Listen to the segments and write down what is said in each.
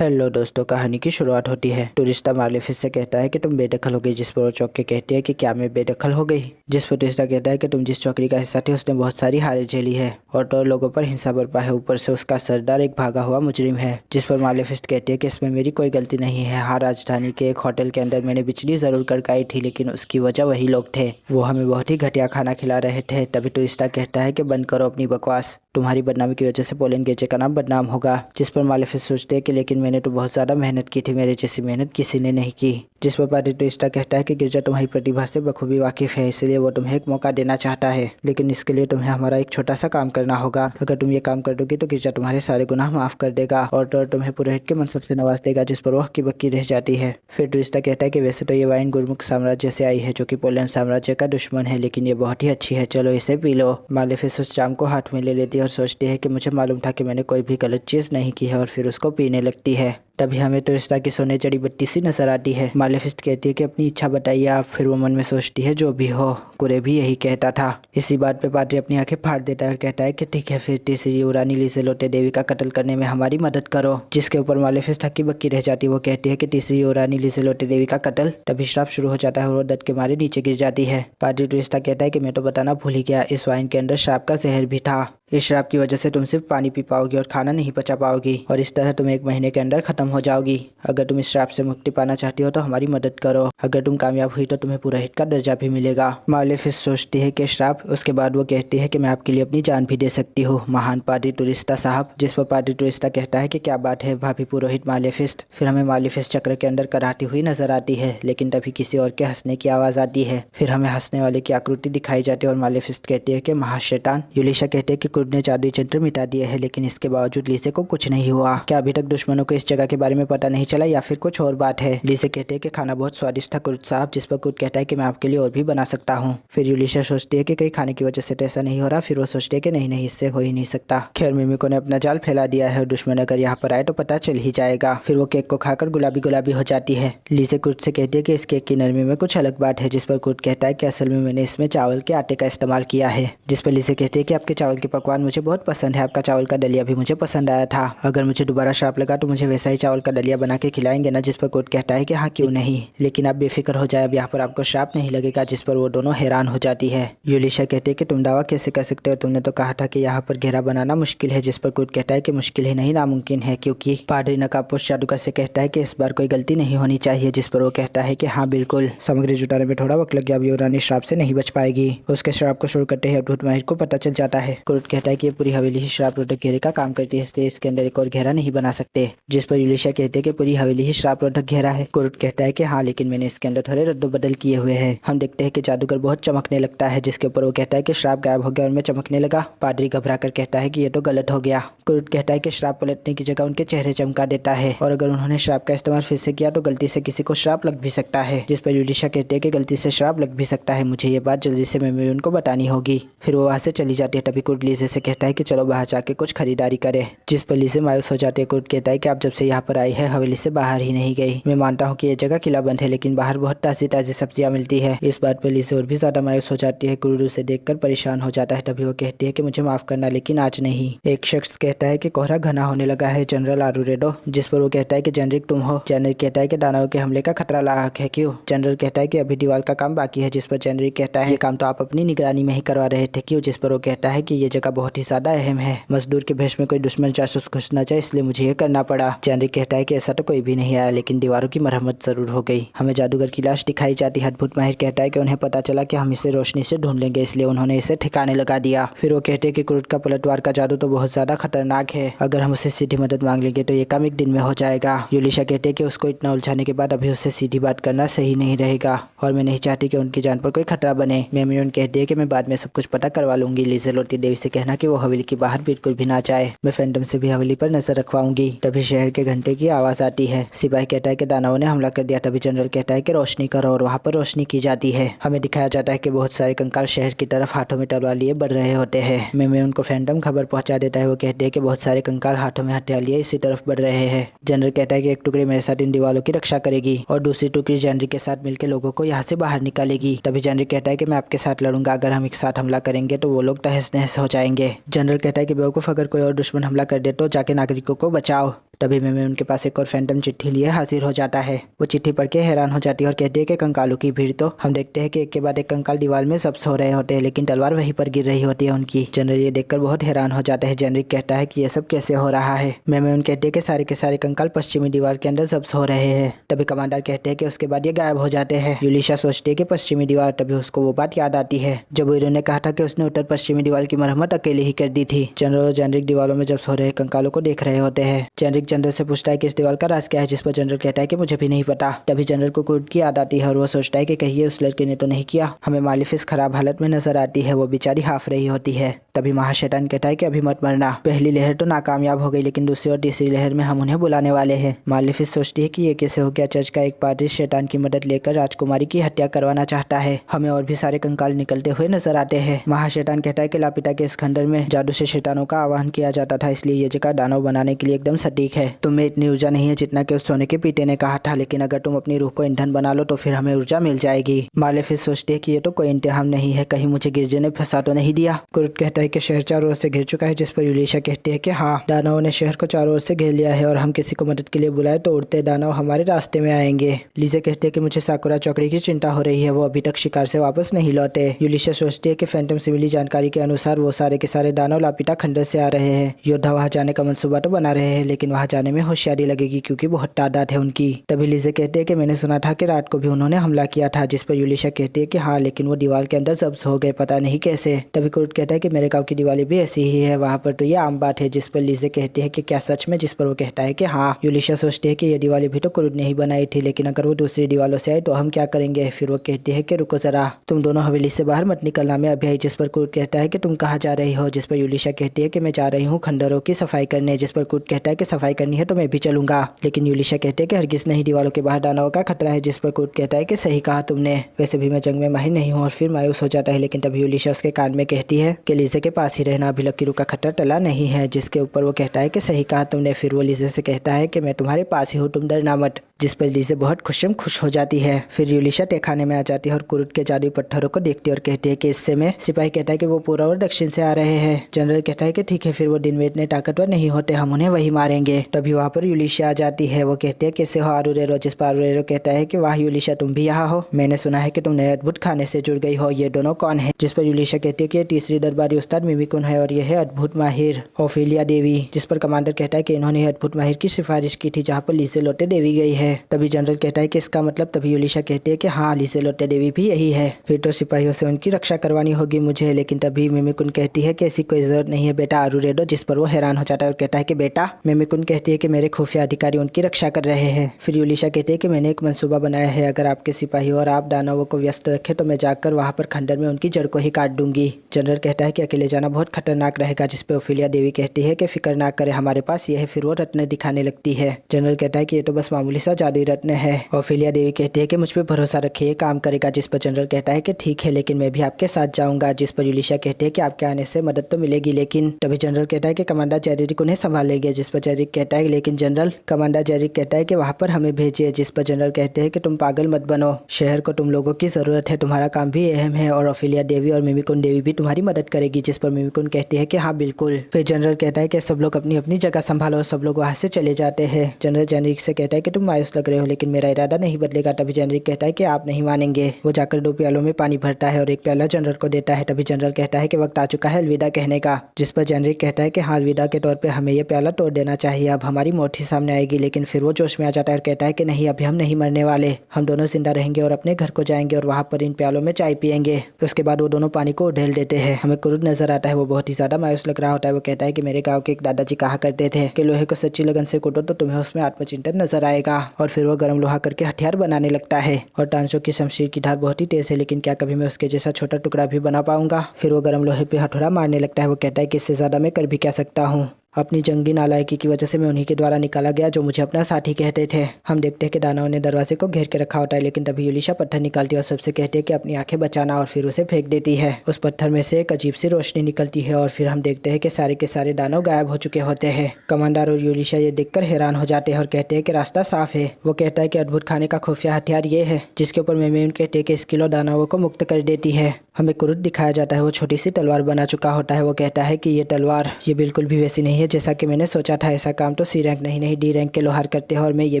Hello दोस्तों, कहानी की शुरुआत होती है। टूरिस्टा मालेफिस से कहता है कि तुम बेदखल हो गई, जिस पर वो चौंक के कहती है कि क्या मैं बेदखल हो गई। जिस पर टूरिस्टा कहता है कि तुम जिस चौकड़ी का हिस्सा थे उसने बहुत सारी हारें झेली है और तो और लोगों पर हिंसा बरपा है। ऊपर से उसका सरदार एक भागा हुआ मुजरिम है। जिस पर मालेफिस कहती है कि इसमें मेरी कोई गलती नहीं है। हाँ, राजधानी के एक होटल के अंदर मैंने बिजली जरूर कड़काई थी, लेकिन उसकी वजह वही लोग थे। वो हमें बहुत ही घटिया खाना खिला रहे थे। तभी टूरिस्टा कहता है कि बंद करो अपनी बकवास, तुम्हारी बदनामी की वजह से पोलन गेजे का नाम बदनाम होगा। जिस पर मालेफिस सोचते है कि लेकिन मैंने तो बहुत ज्यादा मेहनत की थी, मेरे जैसी मेहनत किसी ने नहीं की। जिस पर पार्टी टूरिस्टा कहता है कि गिरजा तुम्हारी प्रतिभा से बखूबी वाकिफ है, इसलिए वो तुम्हें एक मौका देना चाहता है, लेकिन इसके लिए तुम्हें हमारा एक छोटा सा काम करना होगा। अगर तुम ये काम कर दोगी तो गिरजा तुम्हारे सारे गुनाह माफ कर देगा और तो और तुम्हें पुरोहित के मनसब से नवाज देगा। जिस पर वह हक्की बक्की रह जाती है। फिर टूरिस्टा कहता है कि वैसे तो ये वाइन गुरमुख साम्राज्य से आई है, जो कि पोलैंड साम्राज्य का दुश्मन है, लेकिन ये बहुत ही अच्छी है, चलो इसे पी लो। मालेफिस उस जाम को हाथ में ले लेती है और सोचती है कि मुझे मालूम था कि मैंने कोई भी गलत चीज़ नहीं की है, और फिर उसको पीने लगती है। तभी हमें टूरिस्टा की सोने चढ़ी बत्ती सी नजर आती है। मालेफिस्ट कहती है कि अपनी इच्छा बताइए आप। फिर वो मन में सोचती है जो भी हो, कुरे भी यही कहता था। इसी बात पे पाद्री अपनी आंखें फाड़ देता है और कहता है कि ठीक है, फिर तीसरी युवरानी लीसेलोटे देवी का कत्ल करने में हमारी मदद करो। जिसके ऊपर मालेफिस्ट हक्की बक्की रह जाती है। वो कहती है कि तीसरी युवरानी लीसेलोटे देवी का कत्ल। तभी श्राप शुरू हो जाता है और वो दर्द के मारे नीचे गिर जाती है। पाद्री टूरिस्टा कहता है कि मैं तो बताना भूल ही गया, इस वाइन के अंदर श्राप का जहर भी था। इस शराब की वजह से तुम सिर्फ पानी पी पाओगी और खाना नहीं पचा पाओगी, और इस तरह तुम 1 महीने के अंदर खत्म हो जाओगी। अगर तुम इस शराब से मुक्ति पाना चाहती हो तो हमारी मदद करो। अगर तुम कामयाब हुई तो तुम्हें पुरोहित का दर्जा भी मिलेगा। मालेफिस सोचती है कि श्राप। उसके बाद वो कहती है कि मैं आपके लिए अपनी जान भी दे सकती हूँ, महान पाद्री टूरिस्टा साहब। जिस पर पाद्री टूरिस्टा कहता है कि क्या बात है भाभी पुरोहित मालेफिस्ट। फिर हमें मालेफिस चक्र के अंदर कराती हुई नजर आती है, लेकिन तभी किसी और के हंसने की आवाज आती है। फिर हमें हंसने वाले की आकृति दिखाई जाती है और मालेफिस्ट कहती है कि महाशैतान। यूलिशा कहते हैं कि कुर्द ने जादुई यंत्र मिटा दिए है, लेकिन इसके बावजूद लीसे को कुछ नहीं हुआ। क्या अभी तक दुश्मनों को इस जगह के बारे में पता नहीं चला, या फिर कुछ और बात है। लीसे कहते हैं कि खाना बहुत स्वादिष्ट था कुर्द साहब। जिस पर कुर्द कहता है कि मैं आपके लिए और भी बना सकता हूँ। फिर यूलिशा सोचती है कि कहीं खाने की वजह से तो ऐसा नहीं हो रहा। फिर वो सोचती है कि नहीं नहीं, इससे हो ही नहीं सकता। खैर, मिमिको ने अपना जाल फैला दिया है और दुश्मन अगर यहाँ पर आए तो पता चल ही जाएगा। फिर वो केक को खाकर गुलाबी गुलाबी हो जाती है। लीसे कुर्द से कहती है कि इस केक की नरमी में कुछ अलग बात है। जिस पर कुर्द कहता है कि असल में मैंने इसमें चावल के आटे का इस्तेमाल किया है। जिस पर लीसे कहती है कि आपके चावल के पकवान मुझे बहुत पसंद है, आपका चावल का दलिया भी मुझे पसंद आया था। अगर मुझे दोबारा श्राप लगा तो मुझे वैसा ही चावल का दलिया बना के खिलाएंगे ना। जिस पर कोर्ट कहता है कि हाँ क्यों नहीं, लेकिन आप बेफिक्र हो जाए, अब यहाँ पर आपको श्राप नहीं लगेगा। जिस पर वो दोनों हैरान हो जाती है। यूलिशा कहती है कि तुम दावा कैसे कर सकते हो, तुमने तो कहा था कि यहाँ पर घेरा बनाना मुश्किल है। जिस पर कोर्ट कहता है कि मुश्किल ही नहीं, नामुमकिन है, क्योंकि पादरी नकाबपोश जादूगर से कहता है कि इस बार कोई गलती नहीं होनी चाहिए। जिस पर वो कहता है कि हाँ बिल्कुल। सामग्री जुटाने में थोड़ा वक्त लग गया, अब युवरानी श्राप से नहीं बच पाएगी। उसके श्राप को शुरू करते ही अद्भुत माहिर को पता चल जाता है। कोर्ट कहता है कि पूरी हवेली ही श्राप रोधक घेरे का काम करती है, इसलिए इसके अंदर एक और घेरा नहीं बना सकते। जिस पर यूलिशा कहते हैं कि पूरी हवेली ही श्राप रोधक घेरा है। कोर्ट कहता है कि हाँ, लेकिन मैंने इसके अंदर थोड़े रद्दो बदल किए हुए हैं। हम देखते हैं कि जादूगर बहुत चमकने लगता है। जिसके ऊपर वो कहता है कि श्राप गायब हो गया और मैं चमकने लगा। पादरी घबरा कर कहता है कि ये तो गलत हो गया। कोर्ट कहता है कि श्राप पलटने की जगह उनके चेहरे चमका देता है, और अगर उन्होंने श्राप का इस्तेमाल फिर से किया तो गलती से किसी को श्राप लग भी सकता है। जिस पर यूलिशा कहते हैं कि गलती से श्राप लग भी सकता है, मुझे ये बात जल्दी से मेमोरी उनको बतानी होगी। फिर वो वहाँ से चली जाती है। तभी कोर्ट लीजे से कहता है कि चलो बाहर जाके कुछ खरीदारी करे। जिस पर लीजे मायूस हो जाती है। कोर्ट कहता है कि आप जब से यहाँ पर आई है हवेली से बाहर ही नहीं गई। मैं मानता हूँ कि ये जगह किला बंद है, लेकिन बाहर बहुत ताज़ी ताज़ी सब्जियाँ मिलती है। इस बात पर लीजे और भी ज्यादा मायूस हो जाती है। गुरु उसे देखकर परेशान हो जाता है। तभी वो कहती है कि मुझे माफ करना, लेकिन आज नहीं। एक शख्स कहता है कि कोहरा घना होने लगा है, जनरल आरुरेडो। जिस पर वो कहता है कि जनरल तुम हो। जनरल कहता है कि दानवों के हमले का खतरा लाक है, क्यों। जनरल कहता है कि अभी दीवार का काम बाकी है। जिस पर जनरल कहता है ये काम तो आप अपनी निगरानी में ही करवा रहे थे, क्यों। जिस पर वो कहता है कि ये जगह बहुत ही ज्यादा अहम है, मजदूर के भेष में कोई दुश्मन जासूस घुस न जाए, इसलिए मुझे ये करना पड़ा। जनरल कहता है कि ऐसा तो कोई भी नहीं आया, लेकिन दीवारों की मरम्मत जरूर हो गई। हमें जादूगर की लाश दिखाई जाती है। अद्भुत माहिर कहता है कि उन्हें पता चला कि हम इसे रोशनी से ढूंढ लेंगे, इसलिए उन्होंने इसे ठिकाने लगा दिया। फिर वो कहते हैं कि क्रूड का पलटवार का जादू तो बहुत ज्यादा खतरनाक है, अगर हम उससे सीधी मदद मांग लेंगे तो ये काम 1 दिन में हो जाएगा। यूलिशा कहते हैं कि उसको इतना उलझाने के बाद अभी उससे सीधी बात करना सही नहीं रहेगा, और मैं नहीं चाहती कि उनकी जान पर कोई खतरा बने। मेमोरियन कहती है कि मैं बाद में सब कुछ पता करवा लूंगी। लीजेलोटी देवी से कहना कि वो हवेली के बाहर बिल्कुल भी ना जाए, मैं फैंटम से भी हवेली पर नजर रखवाऊंगी। तभी शहर के घंटे की आवाज आती है। सिपाही कहता है कि दानवों ने हमला कर दिया। तभी जनरल कहता है कि रोशनी करो, और वहाँ पर रोशनी की जाती है। हमें दिखाया जाता है कि बहुत सारे कंकाल शहर की तरफ हाथों में तलवार लिए बढ़ रहे होते हैं। मैं उनको फैंटम खबर पहुंचा देता है। वो कहते हैं कि बहुत सारे कंकाल हाथों में हथियार लिए इसी तरफ बढ़ रहे हैं। जनरल कहता है कि एक टुकड़ी मेरे साथ इन दीवारों की रक्षा करेगी और दूसरी टुकड़ी जनरल के साथ मिलकर लोगों को यहाँ से बाहर निकालेगी। तभी जनरल कहता है कि मैं आपके साथ लड़ूंगा, अगर हम एक साथ हमला करेंगे तो वो लोग तहस नहस हो जाएंगे। जनरल कहता है कि बेवकूफ, अगर कोई और दुश्मन हमला कर दे तो जाके नागरिकों को बचाओ। तभी मैं उनके पास एक और फैंटम चिट्ठी लिए हाजिर हो जाता है। वो चिट्ठी पढ़ के हैरान हो जाती है और कहती है कि कंकालों की भीड़। तो हम देखते हैं कि एक के बाद एक कंकाल दीवार में सब सो रहे होते हैं, लेकिन तलवार वहीं पर गिर रही होती है उनकी। जनरल ये देखकर बहुत हैरान हो जाता है। जेनरिक कहता है कि ये सब कैसे हो रहा है। मेमोन कहते हैं कि सारे के सारे कंकाल पश्चिमी दीवार के अंदर सब सो रहे हैं। तभी कमांडर कहते हैं कि उसके बाद ये गायब हो जाते हैं। यूलिशा सोचती है कि पश्चिमी दीवार। तभी उसको वो बात याद आती है जब वीरो ने कहा था कि उसने उत्तर पश्चिमी दीवार की मरम्मत अकेले ही कर दी थी। जनरल और जेनरिक दीवारों में जब सो रहे कंकालों को देख रहे होते हैं। जेनरिक जनरल से पूछता है कि इस दीवार का राज क्या है, जिस पर जनरल कहता है कि मुझे भी नहीं पता। तभी जनरल को कुर्ट की याद आती है और वो सोचता है कि कहीं ये उस लड़के ने तो नहीं किया। हमें मालिफिस खराब हालत में नजर आती है, वो बेचारी हाफ रही होती है। तभी महाशैतान कहता है कि अभी मत मरना, पहली लहर तो नाकामयाब हो गई, लेकिन दूसरी और तीसरी लहर में हम उन्हें बुलाने वाले हैं। मालिफिस सोचती है कि ये कैसे हो गया। चर्च का एक पादरी शैतान की मदद लेकर राजकुमारी की हत्या करवाना चाहता है। हमें और भी सारे कंकाल निकलते हुए नजर आते हैं। महाशैतान कहता है कि लापिता के इस खंडर में जादू से शैतानों का आह्वान किया जाता था, इसलिए ये जगह दानव बनाने के लिए एकदम सटीक है। तुम्हें इतनी ऊर्जा नहीं है जितना कि उस सोने के पीटे ने कहा था, लेकिन अगर तुम अपनी रूह को ईंधन बना लो तो फिर हमें ऊर्जा मिल जाएगी। मालिफिस सोचती है कि ये तो कोई इम्तिहान नहीं है, कहीं मुझे गिरजे ने फंसा तो नहीं दिया। कुर्ट कहता है कि शहर चारों ओर से घिर चुका है, जिस पर यूलिशा कहती है कि हाँ, दानवों ने शहर को चारों ओर से घेर लिया है और हम किसी को मदद के लिए बुलाए तो उड़ते दानव हमारे रास्ते में आएंगे। लीजे कहते हैं कि मुझे साकुरा चौकड़ी की चिंता हो रही है, वो अभी तक शिकार से वापस नहीं लौटे। यूलिशा सोचती है कि फैंटम से मिली जानकारी के अनुसार वो सारे के सारे दानव लापिता खंडर से आ रहे हैं। योद्धा वहाँ जाने का मंसूबा तो बना रहे हैं, लेकिन वहाँ जाने में होशियारी लगेगी क्योंकि बहुत तादाद है उनकी। तभी लीजे कहते हैं कि मैंने सुना था कि रात को भी उन्होंने हमला किया था, जिस पर यूलिशा कहती है कि हाँ, लेकिन वो दीवार के अंदर जब्त हो गए, पता नहीं कैसे। तभी कुर्ट कहता है कि मेरे गाँव की दिवाली भी ऐसी ही है, वहाँ पर तो ये आम बात है। जिस पर लीजे कहती है कि क्या सच में, जिस पर वो कहता है कि हाँ। यूलिशा सोचती है कि ये दिवाली भी तो कुर्ट ने ही बनाई थी, लेकिन अगर वो दूसरी दीवालों से आए तो हम क्या करेंगे। फिर वो कहती है कि रुको जरा, तुम दोनों हवेली से बाहर मत निकलना, मैं अभी आई। जिस पर कुर्ट कहता है कि तुम कहाँ जा रही हो। जिस पर यूलिशा कहती है कि मैं जा रही हूँ खंडरों की सफाई करने। जिस पर कुर्ट कहता है कि सफाई करनी है तो मैं भी चलूंगा, लेकिन यूलिशा कहते हैं कि हरगिज नहीं, दीवालों के बाहर दानवों का खतरा है। जिस पर कुर्ट कहता है कि सही कहा तुमने, वैसे भी मैं जंग में माहिर नहीं हूँ। और फिर मायूस हो जाता है, लेकिन तभी यूलिशा उसके कान में कहती है कि लीजे के पास ही रहना, अभी लकीरों का खतरा टला नहीं है। जिसके ऊपर वो कहता है कि सही कहा तुमने। फिर वो लीजे से कहता है कि मैं तुम्हारे पास ही हूँ, तुम डरना मत। जिस पर लीजे बहुत खुश हो जाती है। फिर यूलिशा तहखाने में आ जाती है और कुरुट के जादुई पत्थरों को देखती है और कहती है कि इससे में। सिपाही कहता है कि वो पूर्व और दक्षिण से आ रहे हैं। जनरल कहता है कि ठीक है, फिर वो दिन में इतने ताकतवर नहीं होते, हम उन्हें वही मारेंगे। तभी वहाँ पर यूलिशा आ जाती है। वो कहते हैं कैसे हो आरुरेरो। जिस पर आरुरेरो कहता है कि वाह यूलिशा, तुम भी यहाँ हो, मैंने सुना है कि तुम नए अद्भुत खाने से जुड़ गई हो, ये दोनों कौन है। जिस पर यूलिशा कहती है कि तीसरी दरबारी उस्ताद मिमिकुन है और यह है अद्भुत माहिर ओफेलिया देवी। जिस पर कमांडर कहता है कि इन्होंने अद्भुत माहिर की सिफारिश की थी जहाँ पर लीसेलोटे देवी गई है। तभी जनरल कहता है कि इसका मतलब। तभी यूलिशा कहती है कि हाँ, लीसेलोटे देवी भी यही है, फिर तो सिपाहियों से उनकी रक्षा करवानी होगी मुझे। लेकिन तभी मिमिकुन कहती है कि ऐसी कोई जरूरत नहीं है बेटा आरुरेडो। जिस पर वो हैरान हो जाता है और कहता है कि बेटा। मिमिकुन कहती है कि मेरे खुफिया अधिकारी उनकी रक्षा कर रहे हैं। फिर यूलिशा कहती है कि मैंने एक मंसूबा बनाया है, अगर आपके सिपाही और आप दानवों को व्यस्त रखे तो मैं जाकर वहाँ पर खंडर में उनकी जड़ को ही काट दूंगी। जनरल कहता है कि अकेले जाना बहुत खतरनाक रहेगा। जिस पे ओफेलिया देवी कहती है कि फिक्र ना करे, हमारे पास ये है। फिर वो रत्न दिखाने लगती है। जनरल कहता है कि ये तो बस मामूली सा जादुई रत्न है। ओफेलिया देवी कहती है कि मुझ पे भरोसा रखिए, ये काम करेगा। जिस पर जनरल कहता है कि ठीक है, लेकिन मैं भी आपके साथ जाऊंगा। जिस पर यूलिशा कहती है कि आपके आने से मदद तो मिलेगी, लेकिन। तभी जनरल कहता है कि कमांडर जेरिक उन्हें संभालेंगे। जिस पर जेरिक कहता है लेकिन जनरल। कमांडर जेरिक कहता है कि वहाँ पर हमें भेजिए। जिस पर जनरल कहते हैं कि तुम पागल मत बनो, शहर को तुम लोगों की जरूरत है, तुम्हारा काम भी अहम है और ओफेलिया देवी और मिमिकुन देवी भी तुम्हारी मदद करेगी। जिस पर मिमिकुन कहती है कि हाँ बिल्कुल। फिर जनरल कहता है कि सब लोग अपनी अपनी जगह संभालो और सब लोग वहाँ से चले जाते हैं। जनरल जेरिक से कहता है कि तुम मायूस लग रहे हो, लेकिन मेरा इरादा नहीं बदलेगा। तभी जेरिक कहता है कि आप नहीं मानेंगे। वो जाकर 2 प्यालों में पानी भरता है और एक प्याला जनरल को देता है। तभी जनरल कहता है कि वक्त आ चुका है अलविदा कहने का। जिस पर जेरिक कहता है कि हाँ, अलविदा के तौर पे हमें ये प्याला तोड़ देना चाहिए, अब हमारी मौत ही सामने आएगी। लेकिन फिर वो जोश में आ जाता है और कहता है कि नहीं, अभी हम नहीं मरने वाले, हम दोनों जिंदा रहेंगे और अपने घर को जाएंगे और वहाँ पर इन प्यालों में चाय पियेंगे। उसके बाद वो दोनों पानी को उधेल देते हैं। हमें कुरुद नजर आता है, वो बहुत ही ज्यादा मायूस लग रहा होता है। वो कहता है कि मेरे गाँव के एक दादाजी कहा करते थे कि लोहे को सच्ची लगन से कूटो तो तुम्हें उसमें आत्मचिंतन नजर आएगा। और फिर वो गर्म लोहा करके हथियार बनाने लगता है और टांसों की शमशीर की धार बहुत ही तेज है, लेकिन क्या कभी मैं उसके जैसा छोटा टुकड़ा भी बना पाऊंगा। फिर वो गर्म लोहे पे हथौड़ा मारने लगता है। वो कहता है कि इससे ज्यादा मैं कर भी क्या सकता हूँ, अपनी जंगी नालायकी की वजह से मैं उन्हीं के द्वारा निकाला गया जो मुझे अपना साथी कहते थे। हम देखते हैं कि दानवों ने दरवाजे को घेर के रखा होता है, लेकिन तभी यूलिशा पत्थर निकालती है और सबसे कहती है कि अपनी आंखें बचाना और फिर उसे फेंक देती है। उस पत्थर में से एक अजीब सी रोशनी निकलती है और फिर हम देखते हैं कि सारे के सारे दानव गायब हो चुके होते हैं। कमांडर और यूलिशा ये देखकर हैरान हो जाते हैं और कहते हैं कि रास्ता साफ है। वो कहता है कि अद्भुत खाने का खुफिया हथियार ये है, जिसके ऊपर मेमोन कहते हैं कि इस किलो दानवों को मुक्त कर देती है। हमें कुरुद दिखाया जाता है, वो छोटी सी तलवार बना चुका होता है। वो कहता है कि ये तलवार ये बिल्कुल भी वैसी नहीं है है जैसा कि मैंने सोचा था। ऐसा काम तो सी रैंक नहीं डी रैंक के लोहार करते हैं और मैं ये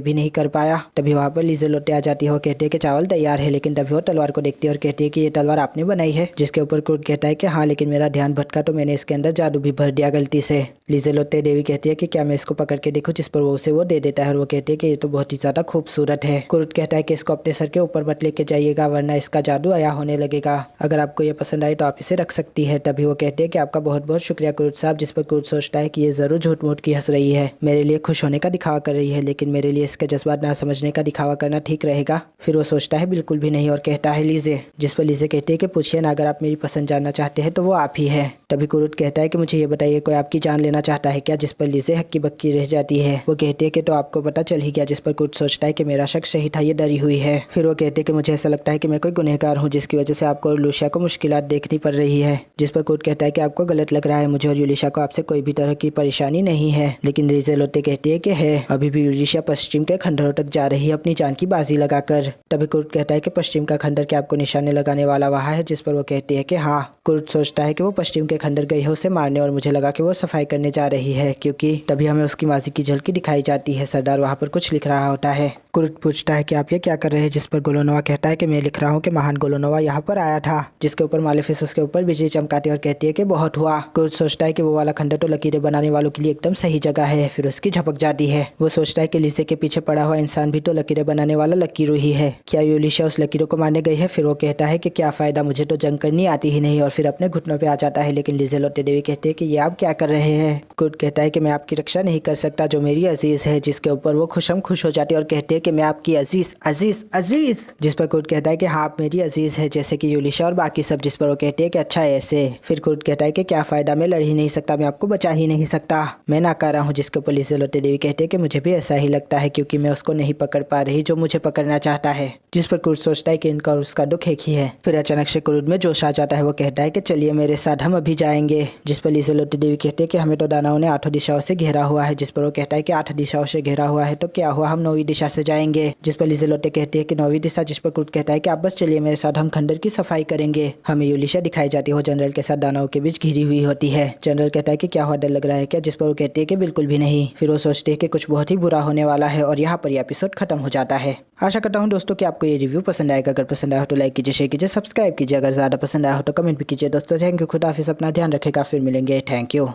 भी नहीं कर पाया। तभी वहाँ पर लीजेलोटे आ जाती है और कहती है कि चावल तैयार है। लेकिन तभी वो तलवार को देखती है और कहती है कि ये तलवार आपने बनाई है। जिसके ऊपर क्रूड कहता है कि हाँ, लेकिन मेरा ध्यान भटका तो मैंने इसके अंदर जादू भी भर दिया गलती से। लीजेलोटे देवी कहती है कि क्या मैं इसको पकड़ के देखूं, जिस पर वो उसे वो दे देता है और वो कहती है कि ये तो बहुत ही ज्यादा खूबसूरत है। क्रूड कहता है कि इसको अपने सर के ऊपर मत लेके जाइएगा वरना इसका जादू आया होने लगेगा। अगर आपको ये पसंद आए तो आप इसे रख सकती है। तभी वो कहते हैं कि आपका बहुत बहुत शुक्रिया क्रूड साहब। जिस पर क्रूड सोचता है कि ये जरूर झूठ मूठ की हंस रही है, मेरे लिए खुश होने का दिखावा कर रही है, लेकिन मेरे लिए इसके जज्बात ना समझने का दिखावा करना ठीक रहेगा। फिर वो सोचता है बिल्कुल भी नहीं और कहता है लीजे। जिस पर लीजे कहते हैं कि पूछिए ना, अगर आप मेरी पसंद जानना चाहते हैं तो वो आप ही है। तभी क्रूड कहता है कि मुझे ये बताइए, कोई आपकी जान लेना चाहता है क्या? जिस पर लीजे हक्की बक्की रह जाती है। वो कहती है कि तो आपको पता चल ही गया। जिस पर क्रूड सोचता है कि मेरा शक सही था, ये डरी हुई है। फिर वो कहते हैं कि मुझे ऐसा लगता है कि मैं कोई गुनहगार हूँ जिसकी वजह से आपको और लूसिया को मुश्किलात देखनी पड़ रही है। जिस पर क्रूड कहता है कि आपको गलत लग रहा है, मुझे और यूलिशा को आपसे कोई भी तरह की परेशानी नहीं है। लेकिन लीजेलोटे कहती है कि है, अभी भी यूलिशा पश्चिम के खंडरों तक जा रही है अपनी जान की बाजी लगाकर। तभी क्रूड कहता है कि पश्चिम का खंडर क्या आपको निशाने लगाने वाला वहाँ है? जिस पर वो कहती है कि हाँ। क्रूड सोचता है कि वो पश्चिम के खंडर गई है उसे मारने और मुझे लगा कि वो सफाई करने जा रही है, क्योंकि तभी हमें उसकी माजी की झलकी दिखाई जाती है। सरदार वहाँ पर कुछ लिख रहा होता है। क्रूड पूछता है कि आप ये क्या कर रहे हैं? जिस पर गोलोनोवा कहता है कि मैं लिख रहा हूँ कि महान गोलोनोवा यहाँ पर आया था। जिसके ऊपर मालेफिस उसके ऊपर बिजली चमकाती और कहती है कि बहुत हुआ। क्रूड सोचता है कि वो वाला खंडर तो लकीरें बनाने वालों के लिए एकदम सही जगह है। फिर उसकी झपक जाती है। वो सोचता है कि लीजे के पीछे पड़ा हुआ इंसान भी तो लकीरें बनाने वाला लकीरू ही है। क्या यूलिशा उस लकीरों को मारने गई है? फिर वो कहता है कि क्या फायदा, मुझे तो जंग करनी आती ही नहीं, और फिर अपने घुटनों पे आ जाता है। लेकिन लीजेलोटे देवी कहते हैं कि ये आप क्या कर रहे हैं? क्रूड कहता है कि मैं आपकी रक्षा नहीं कर सकता जो मेरी अजीज है। जिसके ऊपर वो खुशम खुश हो जाती है और कहते हैं कि मैं आपकी अजीज अजीज अजीज। जिस पर क्रूड कहता है कि हाँ, आप मेरी अजीज है जैसे कि यूलिशा और बाकी सब। जिस पर वो कहते हैं कि अच्छा ऐसे। फिर क्रूड कहता है कि क्या फायदा, मैं लड़ ही नहीं सकता, मैं आपको बचा ही नहीं सकता, मैं नाकारा हूँ। जिसके ऊपर लीजेलोटे देवी कहते हैं कि मुझे भी ऐसा ही लगता है, क्योंकि मैं उसको नहीं पकड़ पा रही जो मुझे पकड़ना चाहता है। जिस पर क्रूड सोचता है कि इनका और उसका दुख एक ही है। फिर अचानक से क्रूड में जोश आ जाता है। वो कहता है कि चलिए मेरे साथ, हम अभी जाएंगे। जिस पर लीजेलोटे देवी कहते हैं कि हमें तो दानवों ने 8 दिशाओं से घेरा हुआ है। जिस पर वो कहता है कि 8 दिशाओं से घेरा हुआ है तो क्या हुआ, हम 9वीं दिशा से जाएंगे। जिस पर लीजेलोटे कहते हैं कि 9वीं दिशा। जिस पर क्रूड कहता है कि आप बस चलिए मेरे साथ, हम खंडर की सफाई करेंगे। हमें यूलिशा दिखाई जाती है, वो जनरल के साथ दानवों के बीच घिरी हुई होती है। जनरल कहता है कि क्या हुआ, डर लग रहा है क्या? जिस पर वो कहते हैं कि बिल्कुल भी नहीं। फिर वो सोचते हैं कि कुछ बहुत ही बुरा होने वाला है और यहाँ पर यह एपिसोड खत्म हो जाता है। आशा करता हूँ दोस्तों कि आपको ये रिव्यू पसंद आएगा। अगर पसंद आया हो तो लाइक कीजिए, शेयर कीजिए, सब्सक्राइब कीजिए। अगर ज़्यादा पसंद आया हो तो कमेंट भी कीजिए। दोस्तों थैंक यू, खुदा हाफिज़, अपना ध्यान रखेगा, फिर मिलेंगे। Thank you.